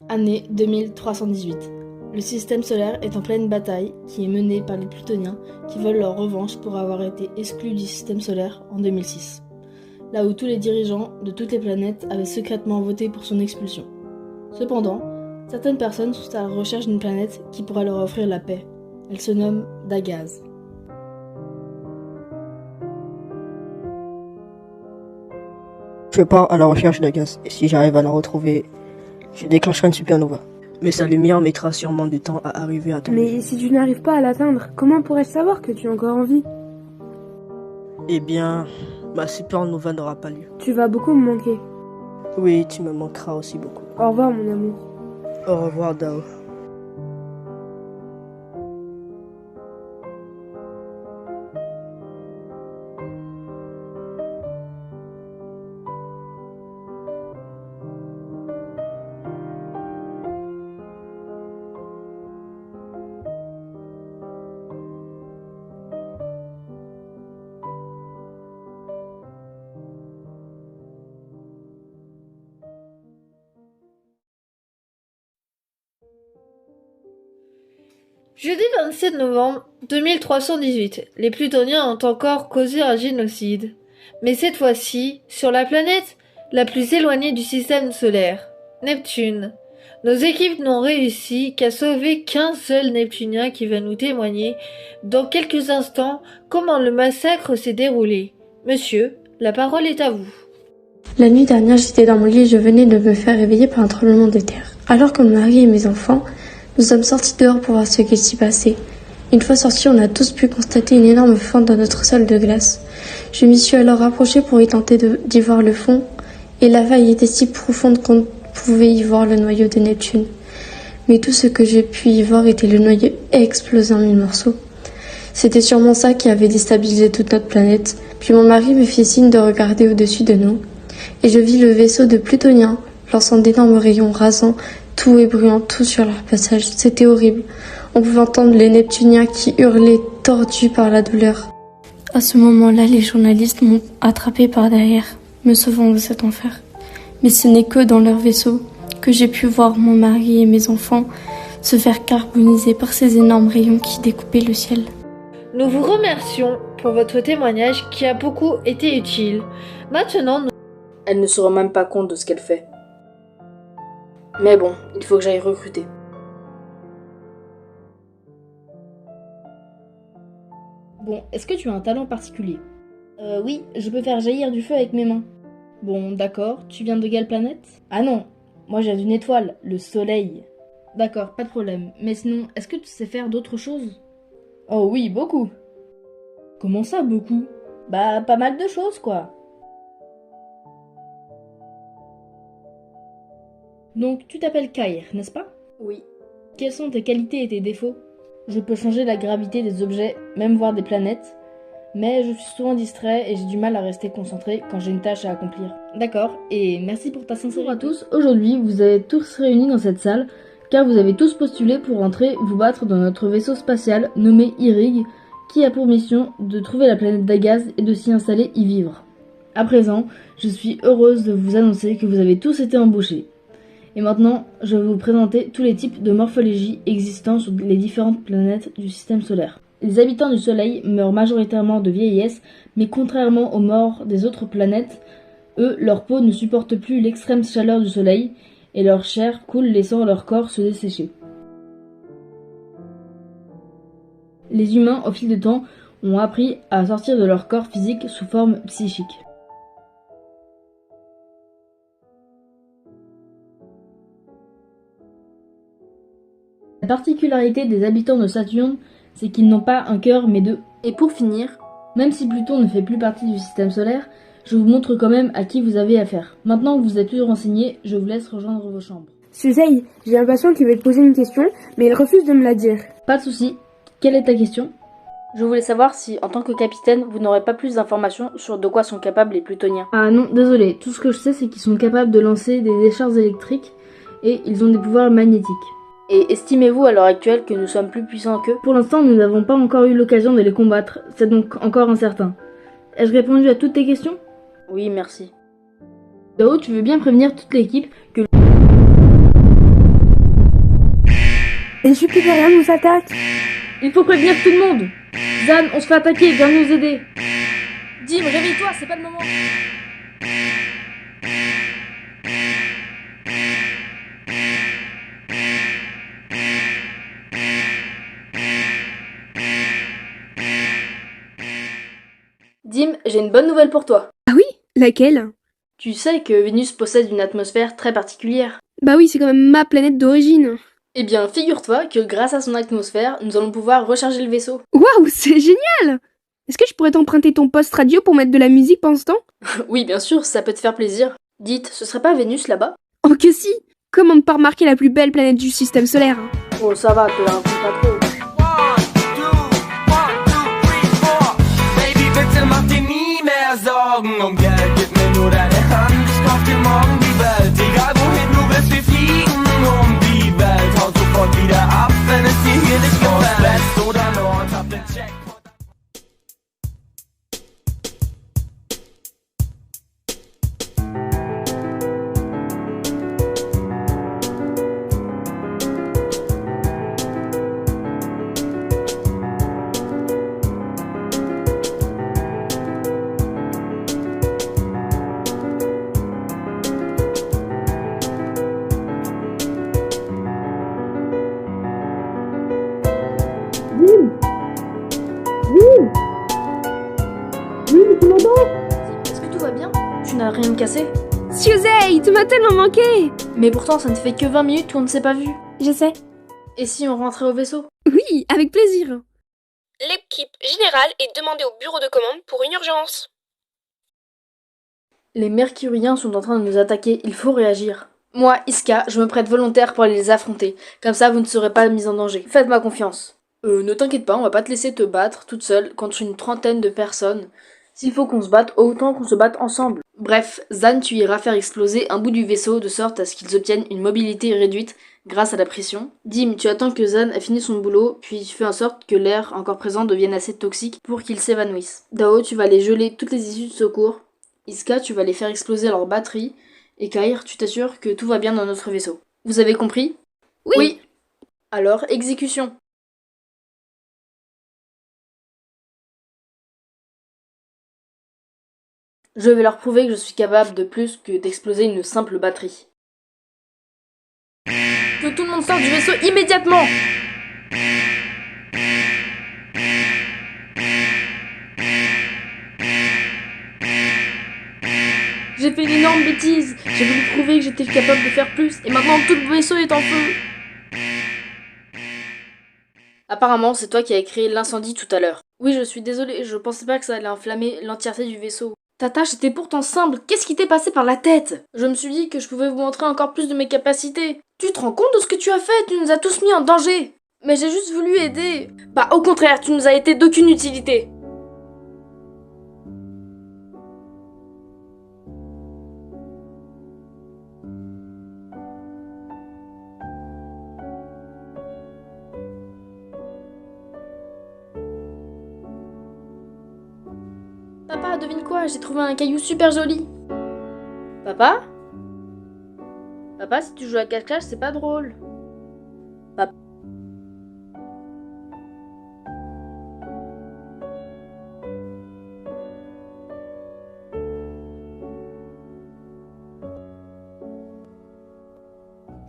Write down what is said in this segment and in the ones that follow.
Année 2318. Le système solaire est en pleine bataille qui est menée par les plutoniens qui veulent leur revanche pour avoir été exclus du système solaire en 2006. Là où tous les dirigeants de toutes les planètes avaient secrètement voté pour son expulsion. Cependant, certaines personnes sont à la recherche d'une planète qui pourra leur offrir la paix. Elle se nomme Dagaz. Je pars à la recherche de gaz, et si j'arrive à la retrouver, je déclencherai une supernova. Mais sa lumière mettra sûrement du temps à arriver à tomber. Mais si tu n'arrives pas à l'atteindre, comment pourrais-je savoir que tu es encore en vie? Eh bien, ma supernova n'aura pas lieu. Tu vas beaucoup me manquer. Oui, tu me manqueras aussi beaucoup. Au revoir mon amour. Au revoir, Dao. Jeudi 27 novembre 2318, les Plutoniens ont encore causé un génocide. Mais cette fois-ci, sur la planète la plus éloignée du système solaire, Neptune. Nos équipes n'ont réussi qu'à sauver qu'un seul Neptunien qui va nous témoigner dans quelques instants comment le massacre s'est déroulé. Monsieur, la parole est à vous. La nuit dernière, j'étais dans mon lit et je venais de me faire réveiller par un tremblement de terre. Alors que mon mari et mes enfants, nous sommes sortis dehors pour voir ce qu'il s'y passait. Une fois sortis, on a tous pu constater une énorme fente dans notre sol de glace. Je m'y suis alors rapprochée pour y tenter d'y voir le fond, et la faille était si profonde qu'on pouvait y voir le noyau de Neptune. Mais tout ce que j'ai pu y voir était le noyau explosé en mille morceaux. C'était sûrement ça qui avait déstabilisé toute notre planète. Puis mon mari me fit signe de regarder au-dessus de nous, et je vis le vaisseau de Plutoniens lançant d'énormes rayons rasants, tout et brûlant tout sur leur passage. C'était horrible. On pouvait entendre les Neptuniens qui hurlaient, tordus par la douleur. À ce moment-là, les journalistes m'ont attrapé par derrière, me sauvant de cet enfer. Mais ce n'est que dans leur vaisseau que j'ai pu voir mon mari et mes enfants se faire carboniser par ces énormes rayons qui découpaient le ciel. Nous vous remercions pour votre témoignage qui a beaucoup été utile. Maintenant, Elle ne se rend même pas compte de ce qu'elle fait. Mais bon, il faut que j'aille recruter. Bon, est-ce que tu as un talent particulier? Oui, je peux faire jaillir du feu avec mes mains. Bon, d'accord, tu viens de quelle planète? Ah non, moi j'ai d'une étoile, le soleil. D'accord, pas de problème. Mais sinon, est-ce que tu sais faire d'autres choses? Oh oui, beaucoup. Comment ça, beaucoup? Bah, pas mal de choses, quoi. Donc, tu t'appelles Kair, n'est-ce pas? Oui. Quelles sont tes qualités et tes défauts? Je peux changer la gravité des objets, même voir des planètes, mais je suis souvent distrait et j'ai du mal à rester concentré quand j'ai une tâche à accomplir. D'accord, et merci pour ta sincérité. Bonjour à tous, aujourd'hui vous êtes tous réunis dans cette salle, car vous avez tous postulé pour entrer vous battre dans notre vaisseau spatial nommé Irig, qui a pour mission de trouver la planète Dagaz et de s'y installer y vivre. À présent, je suis heureuse de vous annoncer que vous avez tous été embauchés. Et maintenant, je vais vous présenter tous les types de morphologie existant sur les différentes planètes du système solaire. Les habitants du Soleil meurent majoritairement de vieillesse, mais contrairement aux morts des autres planètes, eux, leur peau ne supporte plus l'extrême chaleur du Soleil, et leur chair coule laissant leur corps se dessécher. Les humains, au fil du temps, ont appris à sortir de leur corps physique sous forme psychique. La particularité des habitants de Saturne, c'est qu'ils n'ont pas un cœur mais deux. Et pour finir, même si Pluton ne fait plus partie du système solaire, je vous montre quand même à qui vous avez affaire. Maintenant que vous êtes tous renseignés, je vous laisse rejoindre vos chambres. Suzei, j'ai un patient qui veut te poser une question, mais il refuse de me la dire. Pas de souci. Quelle est ta question? Je voulais savoir si, en tant que capitaine, vous n'aurez pas plus d'informations sur de quoi sont capables les Plutoniens. Ah non, désolé. Tout ce que je sais, c'est qu'ils sont capables de lancer des décharges électriques et ils ont des pouvoirs magnétiques. Et estimez-vous à l'heure actuelle que nous sommes plus puissants qu'eux? Pour l'instant, nous n'avons pas encore eu l'occasion de les combattre, c'est donc encore incertain. Ai-je répondu à toutes tes questions? Oui, merci. Dao, tu veux bien prévenir toute l'équipe que Les Jupiter derrière nous attaquent. Il faut prévenir tout le monde. Zan, on se fait attaquer, viens nous aider. Dim, réveille-toi, c'est pas le moment. Dim, j'ai une bonne nouvelle pour toi. Laquelle? Tu sais que Vénus possède une atmosphère très particulière. Bah oui, c'est quand même ma planète d'origine. Eh bien, figure-toi que grâce à son atmosphère, nous allons pouvoir recharger le vaisseau. Waouh, c'est génial! Est-ce que je pourrais t'emprunter ton poste radio pour mettre de la musique pendant ce temps? Oui, bien sûr, ça peut te faire plaisir. Dites, ce serait pas Vénus là-bas? Oh que si! Comment ne pas remarquer la plus belle planète du système solaire? Oh, ça va, te l'invente pas trop. Baby, bitte mach dir nie mehr Sorgen um Geld. Gib mir nur deine Hand, ich kauf dir morgen die Welt. Egal wohin du bist, wir fliegen um die Welt. Hau sofort wieder ab, wenn es dir hier nicht gefällt. West oder Nord, hab den Check. Est-ce que tout va bien? Tu n'as rien cassé? Suzy, tu m'as tellement manqué! Mais pourtant, ça ne fait que 20 minutes qu'on ne s'est pas vu. Je sais. Et si on rentrait au vaisseau? Oui, avec plaisir. L'équipe générale est demandée au bureau de commande pour une urgence. Les Mercuriens sont en train de nous attaquer, il faut réagir. Moi, Iska, je me prête volontaire pour aller les affronter. Comme ça, vous ne serez pas mis en danger. Faites-moi confiance. Ne t'inquiète pas, on va pas te laisser te battre toute seule contre une trentaine de personnes. S'il faut qu'on se batte, autant qu'on se batte ensemble. Bref, Zan, tu iras faire exploser un bout du vaisseau de sorte à ce qu'ils obtiennent une mobilité réduite grâce à la pression. Dim, tu attends que Zan ait fini son boulot, puis tu fais en sorte que l'air encore présent devienne assez toxique pour qu'il s'évanouisse. Dao, tu vas les geler toutes les issues de secours. Iska, tu vas les faire exploser leur batterie. Et Kair, tu t'assures que tout va bien dans notre vaisseau. Vous avez compris? Oui. Alors, exécution. Je vais leur prouver que je suis capable de plus que d'exploser une simple batterie. Que tout le monde sorte du vaisseau immédiatement! J'ai fait une énorme bêtise. J'ai voulu prouver que j'étais capable de faire plus, et maintenant tout le vaisseau est en feu. Apparemment, c'est toi qui as créé l'incendie tout à l'heure. Oui, je suis désolée, je pensais pas que ça allait enflammer l'entièreté du vaisseau. Ta tâche était pourtant simple, qu'est-ce qui t'est passé par la tête? Je me suis dit que je pouvais vous montrer encore plus de mes capacités. Tu te rends compte de ce que tu as fait? Tu nous as tous mis en danger. Mais j'ai juste voulu aider. Bah au contraire, tu nous as été d'aucune utilité. Papa, devine quoi? J'ai trouvé un caillou super joli. Papa? Papa, si tu joues à cache-cache, c'est pas drôle. Papa.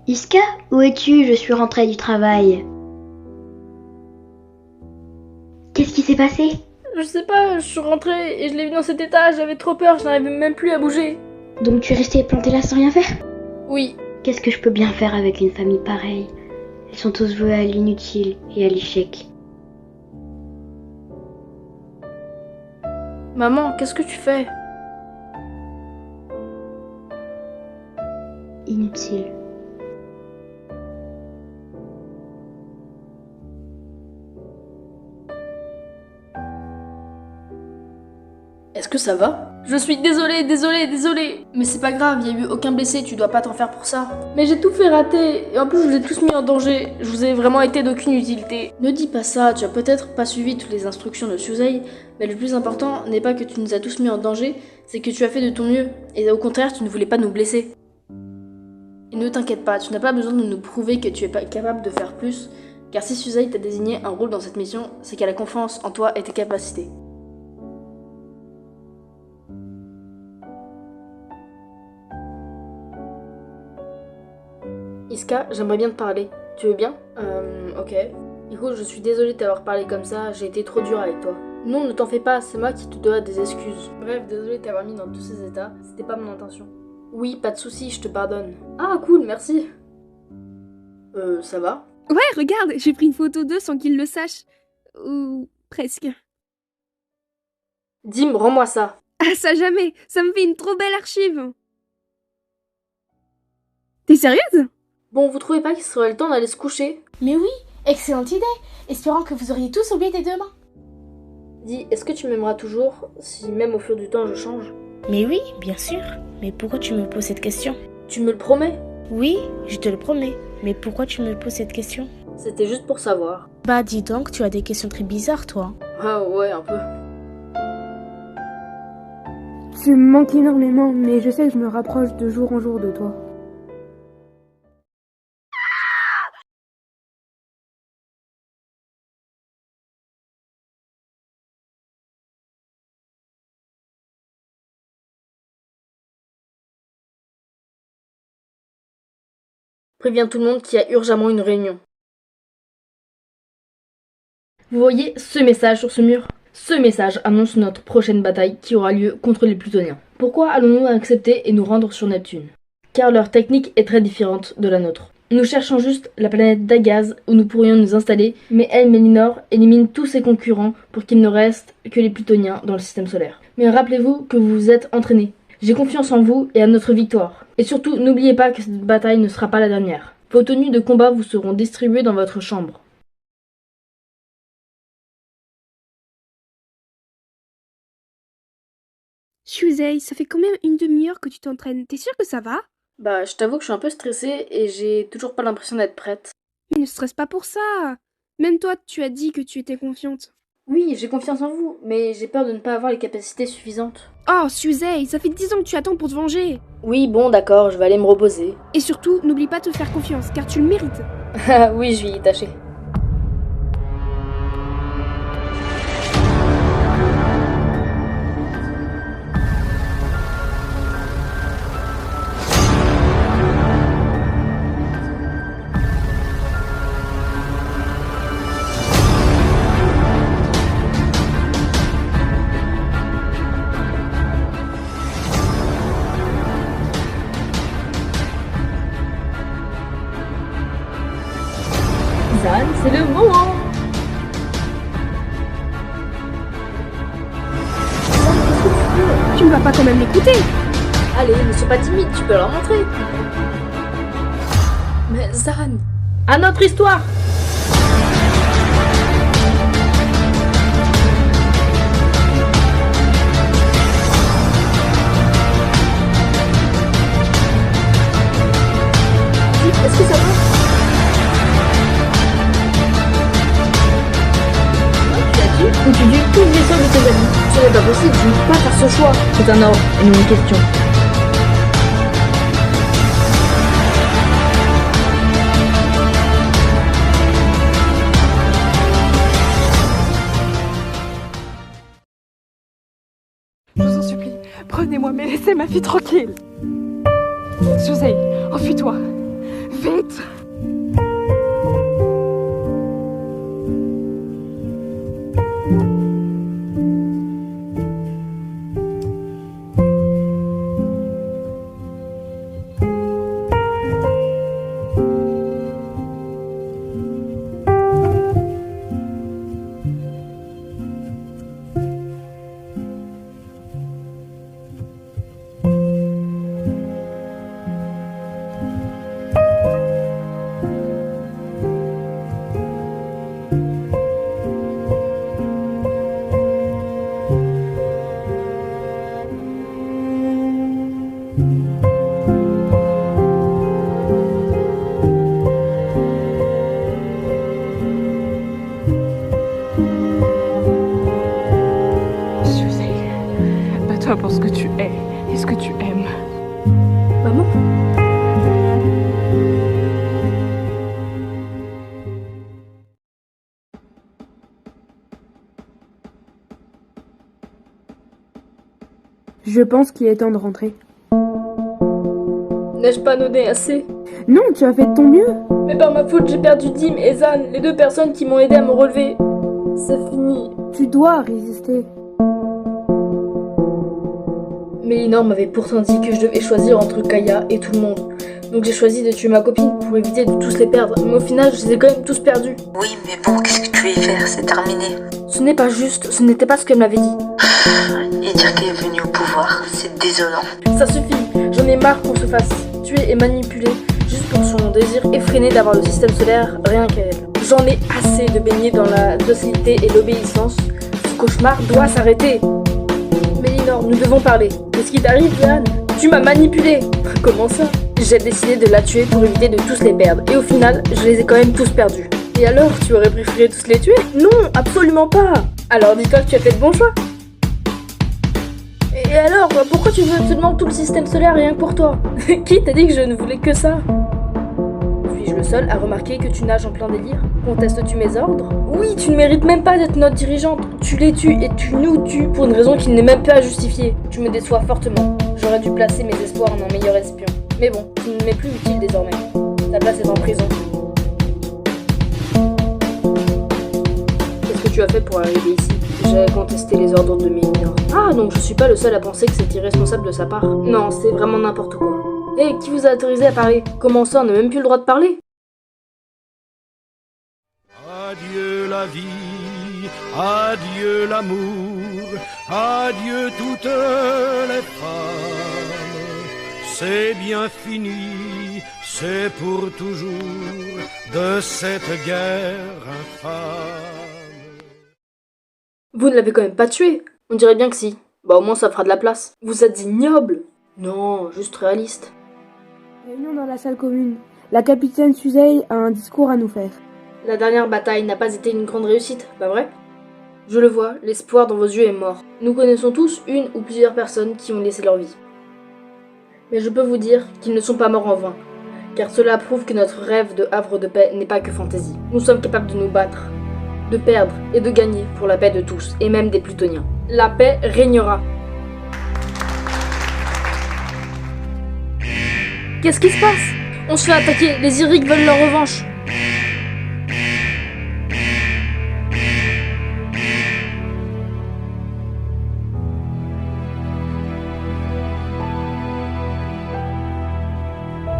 Iska, où es-tu? Je suis rentrée du travail. Qu'est-ce qui s'est passé? Je sais pas, je suis rentrée et je l'ai vu dans cet état, j'avais trop peur, je n'arrivais même plus à bouger. Donc tu es restée plantée là sans rien faire? Oui. Qu'est-ce que je peux bien faire avec une famille pareille? Ils sont tous voués à l'inutile et à l'échec. Maman, qu'est-ce que tu fais? Inutile. Est-ce que ça va? Je suis désolée. Mais c'est pas grave, y a eu aucun blessé, tu dois pas t'en faire pour ça. Mais j'ai tout fait rater, et en plus je vous ai tous mis en danger. Je vous ai vraiment été d'aucune utilité. Ne dis pas ça, tu as peut-être pas suivi toutes les instructions de Suzy, mais le plus important n'est pas que tu nous as tous mis en danger, c'est que tu as fait de ton mieux, et au contraire tu ne voulais pas nous blesser. Et ne t'inquiète pas, tu n'as pas besoin de nous prouver que tu es pas capable de faire plus, Car si Suzai t'a désigné un rôle dans cette mission, c'est qu'elle a confiance en toi et tes capacités. Iska, j'aimerais bien te parler. Tu veux bien? Ok. Écoute, je suis désolée de t'avoir parlé comme ça, j'ai été trop dur avec toi. Non, ne t'en fais pas, c'est moi qui te dois des excuses. Bref, désolée de t'avoir mis dans tous ces états, c'était pas mon intention. Oui, pas de soucis, je te pardonne. Ah, cool, merci. Ça va? Ouais, regarde, j'ai pris une photo d'eux sans qu'ils le sachent. Ou presque. Dim, rends-moi ça. Ah, ça jamais, ça me fait une trop belle archive. T'es sérieuse? Bon, vous trouvez pas qu'il serait le temps d'aller se coucher? Mais oui, excellente idée, espérant que vous auriez tous oublié dès demain. Dis, est-ce que tu m'aimeras toujours, si même au fur du temps je change? Mais oui, bien sûr. Mais pourquoi tu me poses cette question? Tu me le promets? Oui, je te le promets. Mais pourquoi tu me poses cette question? C'était juste pour savoir. Bah dis donc, tu as des questions très bizarres, toi. Ah ouais, un peu. Tu me manques énormément, mais je sais que je me rapproche de jour en jour de toi. Préviens tout le monde qu'il y a urgemment une réunion. Vous voyez ce message sur ce mur? Ce message annonce notre prochaine bataille qui aura lieu contre les Plutoniens. Pourquoi allons-nous accepter et nous rendre sur Neptune? Car leur technique est très différente de la nôtre. Nous cherchons juste la planète d'Agaz où nous pourrions nous installer, mais elle, Mélinor, élimine tous ses concurrents pour qu'il ne reste que les Plutoniens dans le système solaire. Mais rappelez-vous que vous vous êtes entraînés. J'ai confiance en vous et à notre victoire. Et surtout, n'oubliez pas que cette bataille ne sera pas la dernière. Vos tenues de combat vous seront distribuées dans votre chambre. Suzai, ça fait quand même une demi-heure que tu t'entraînes. T'es sûre que ça va? Bah, je t'avoue que je suis un peu stressée et j'ai toujours pas l'impression d'être prête. Mais ne stresse pas pour ça. Même toi, tu as dit que tu étais confiante. Oui, j'ai confiance en vous, mais j'ai peur de ne pas avoir les capacités suffisantes. Oh, Suzai, ça fait 10 ans que tu attends pour te venger. Oui, bon, d'accord, je vais aller me reposer. Et surtout, n'oublie pas de te faire confiance, car tu le mérites. Ah oui, je vais y tâcher. Zan, c'est le moment. Tu ne vas pas quand même l'écouter. Allez, ne sois pas timide, tu peux leur montrer. Mais Zan, à notre histoire. Est-ce que ça va? Ou tu tues tous les vaisseaux de tes amis. Ce n'est pas possible, je ne peux pas faire ce choix. C'est un ordre et non une question. Je vous en supplie, prenez-moi, mais laissez ma fille tranquille. Suzai, enfuis-toi. Vite! Pour ce que tu es et ce que tu aimes. Maman? Je pense qu'il est temps de rentrer. N'ai-je pas donné assez? Non, tu as fait de ton mieux. Mais par ma faute, j'ai perdu Dim et Zan, les deux personnes qui m'ont aidé à me relever. C'est fini. Tu dois résister. Mélinor m'avait pourtant dit que je devais choisir entre Kaya et tout le monde. Donc j'ai choisi de tuer ma copine pour éviter de tous les perdre. Mais au final, je les ai quand même tous perdus. Oui, mais bon, qu'est-ce que tu veux y faire? C'est terminé. Ce n'est pas juste, ce n'était pas ce qu'elle m'avait dit. Et dire qu'elle est venue au pouvoir, c'est désolant. Ça suffit, j'en ai marre qu'on se fasse tuer et manipuler juste pour son désir effréné d'avoir le système solaire rien qu'à elle. J'en ai assez de baigner dans la docilité et l'obéissance. Ce cauchemar doit s'arrêter. Mélinor, nous devons parler. Qu'est-ce qui t'arrive, Yann? Tu m'as manipulé. Comment ça? J'ai décidé de la tuer pour éviter de tous les perdre. Et au final, je les ai quand même tous perdus. Et alors, tu aurais préféré tous les tuer? Non, absolument pas. Alors dis-toi que tu as fait le bon choix. Et alors, pourquoi tu veux absolument tout le système solaire rien que pour toi? Qui t'a dit que je ne voulais que ça? Suis-je le seul à remarquer que tu nages en plein délire? Contestes-tu mes ordres? Oui, tu ne mérites même pas d'être notre dirigeante. Tu les tues et tu nous tues pour une raison qui n'est même pas justifiée. Tu me déçois fortement. J'aurais dû placer mes espoirs en un meilleur espion. Mais bon, tu ne m'es plus utile désormais. Ta place est en prison. Qu'est-ce que tu as fait pour arriver ici? J'ai contesté les ordres de Mélinor. Ah, donc je suis pas le seul à penser que c'est irresponsable de sa part. Non, c'est vraiment n'importe quoi. Hé, qui vous a autorisé à parler? Comment ça, on n'a même plus le droit de parler? Adieu la vie, adieu l'amour, adieu toutes les femmes. C'est bien fini, c'est pour toujours de cette guerre infâme. Vous ne l'avez quand même pas tué? On dirait bien que si. Bah au moins ça fera de la place. Vous êtes ignoble. Non, juste réaliste. Réunion dans la salle commune. La capitaine Suzei a un discours à nous faire. La dernière bataille n'a pas été une grande réussite, pas vrai? Je le vois, l'espoir dans vos yeux est mort. Nous connaissons tous une ou plusieurs personnes qui ont laissé leur vie. Mais je peux vous dire qu'ils ne sont pas morts en vain, car cela prouve que notre rêve de havre de paix n'est pas que fantaisie. Nous sommes capables de nous battre, de perdre et de gagner pour la paix de tous, et même des plutoniens. La paix régnera. Qu'est-ce qui se passe? On se fait attaquer, les Iriques veulent leur revanche.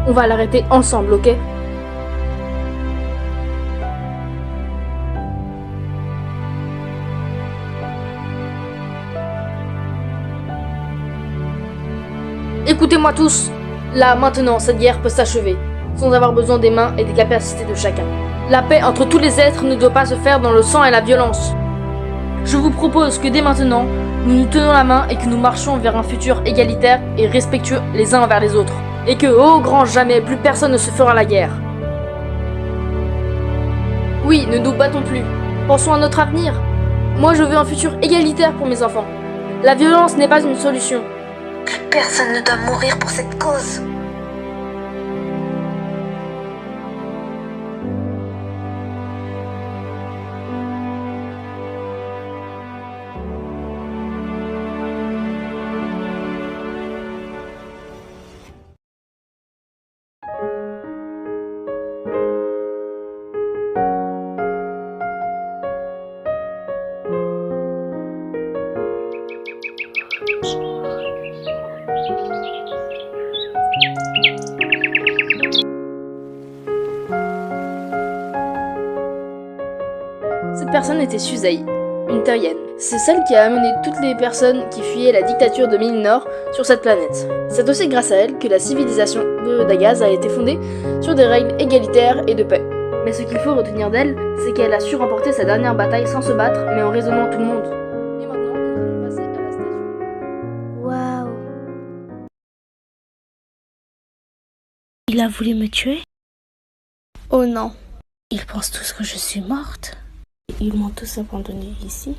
On va l'arrêter ensemble, ok? Écoutez-moi tous. Là, maintenant, cette guerre peut s'achever, sans avoir besoin des mains et des capacités de chacun. La paix entre tous les êtres ne doit pas se faire dans le sang et la violence. Je vous propose que dès maintenant, nous nous tenons la main et que nous marchions vers un futur égalitaire et respectueux les uns envers les autres. Et que, au grand jamais, plus personne ne se fera la guerre. Oui, ne nous battons plus. Pensons à notre avenir. Moi, je veux un futur égalitaire pour mes enfants. La violence n'est pas une solution. Plus personne ne doit mourir pour cette cause. Cette personne était Suzei, une terrienne. C'est celle qui a amené toutes les personnes qui fuyaient la dictature de Mélinor sur cette planète. C'est aussi grâce à elle que la civilisation de Dagaz a été fondée sur des règles égalitaires et de paix. Mais ce qu'il faut retenir d'elle, c'est qu'elle a su remporter sa dernière bataille sans se battre, mais en raisonnant tout le monde. Et maintenant, nous allons passer à la station. Waouh. Il a voulu me tuer? Oh non. Ils pensent tous que je suis morte. Ils m'ont tous abandonné ici.